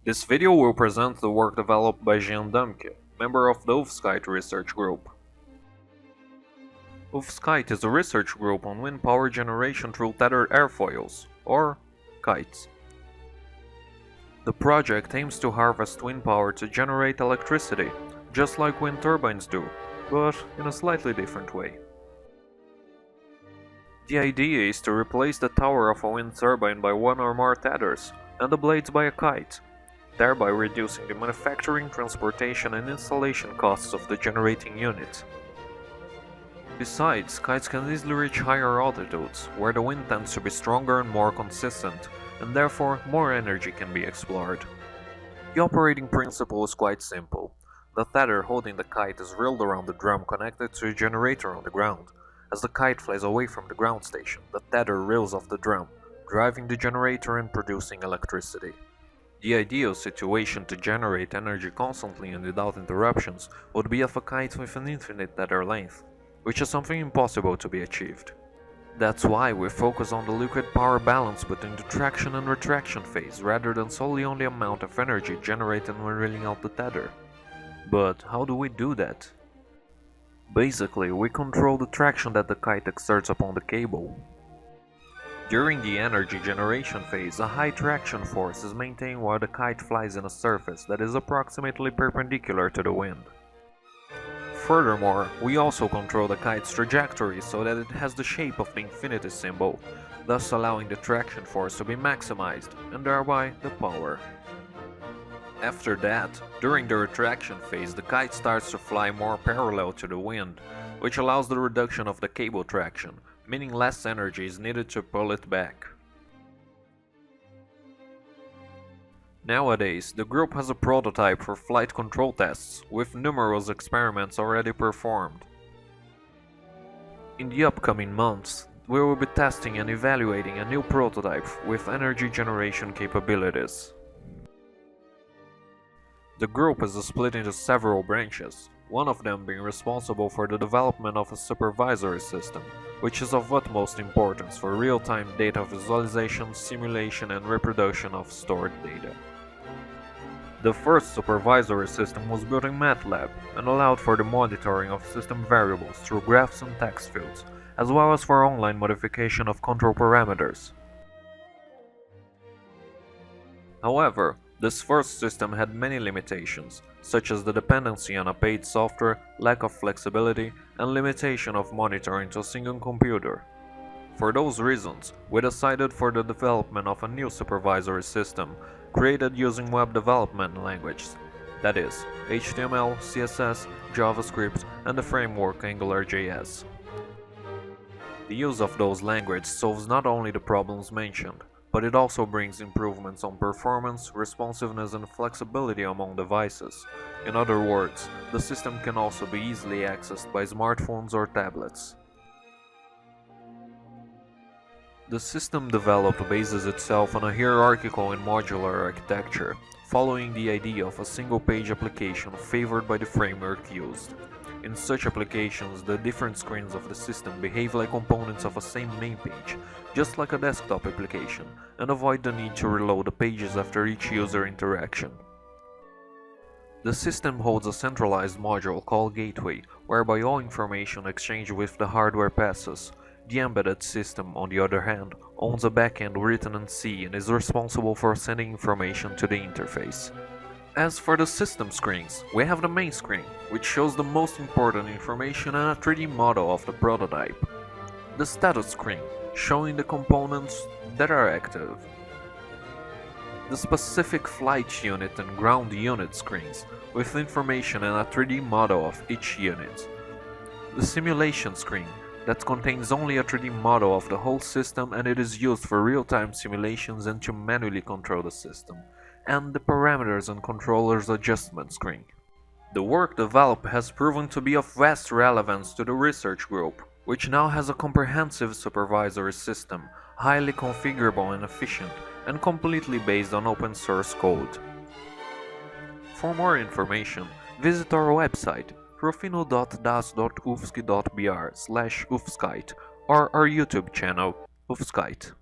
This video will present the work developed by Jean Dumke, member of the UFSCkite research group. UFSCkite is a research group on wind power generation through tethered airfoils, or kites. The project aims to harvest wind power to generate electricity, just like wind turbines do, but in a slightly different way. The idea is to replace the tower of a wind turbine by one or more tethers, and the blades by a kite, thereby reducing the manufacturing, transportation and installation costs of the generating unit. Besides, kites can easily reach higher altitudes, where the wind tends to be stronger and more consistent, and therefore more energy can be explored. The operating principle is quite simple. The tether holding the kite is reeled around the drum connected to a generator on the ground. As the kite flies away from the ground station, the tether reels off the drum, driving the generator and producing electricity. The ideal situation to generate energy constantly and without interruptions would be of a kite with an infinite tether length, which is something impossible to be achieved. That's why we focus on the liquid power balance between the traction and retraction phase rather than solely on the amount of energy generated when reeling out the tether. But how do we do that? Basically, we control the traction that the kite exerts upon the cable. During the energy generation phase, a high traction force is maintained while the kite flies in a surface that is approximately perpendicular to the wind. Furthermore, we also control the kite's trajectory so that it has the shape of the infinity symbol, thus allowing the traction force to be maximized, and thereby the power. After that, during the retraction phase, the kite starts to fly more parallel to the wind, which allows the reduction of the cable traction, meaning less energy is needed to pull it back. Nowadays, the group has a prototype for flight control tests, with numerous experiments already performed. In the upcoming months, we will be testing and evaluating a new prototype with energy generation capabilities. The group is split into several branches, one of them being responsible for the development of a supervisory system, which is of utmost importance for real-time data visualization, simulation and reproduction of stored data. The first supervisory system was built in MATLAB and allowed for the monitoring of system variables through graphs and text fields, as well as for online modification of control parameters. However, this first system had many limitations, such as the dependency on a paid software, lack of flexibility, and limitation of monitoring to a single computer. For those reasons, we decided for the development of a new supervisory system, created using web development languages, that is, HTML, CSS, JavaScript, and the framework AngularJS. The use of those languages solves not only the problems mentioned, but it also brings improvements on performance, responsiveness and flexibility among devices. In other words, the system can also be easily accessed by smartphones or tablets. The system developed bases itself on a hierarchical and modular architecture, following the idea of a single-page application favored by the framework used. In such applications, the different screens of the system behave like components of a same main page, just like a desktop application, and avoid the need to reload the pages after each user interaction. The system holds a centralized module called Gateway, whereby all information exchanged with the hardware passes. The embedded system, on the other hand, owns a backend written in C and is responsible for sending information to the interface. As for the system screens, we have the main screen, which shows the most important information and a 3D model of the prototype. The status screen, showing the components that are active. The specific flight unit and ground unit screens, with information and a 3D model of each unit. The simulation screen, that contains only a 3D model of the whole system and it is used for real-time simulations and to manually control the system. And the parameters and controllers adjustment screen. The work developed has proven to be of vast relevance to the research group, which now has a comprehensive supervisory system, highly configurable and efficient, and completely based on open source code. For more information, visit our website profino.das.ufsc.br/UFSCkite or our YouTube channel, UFSCkite.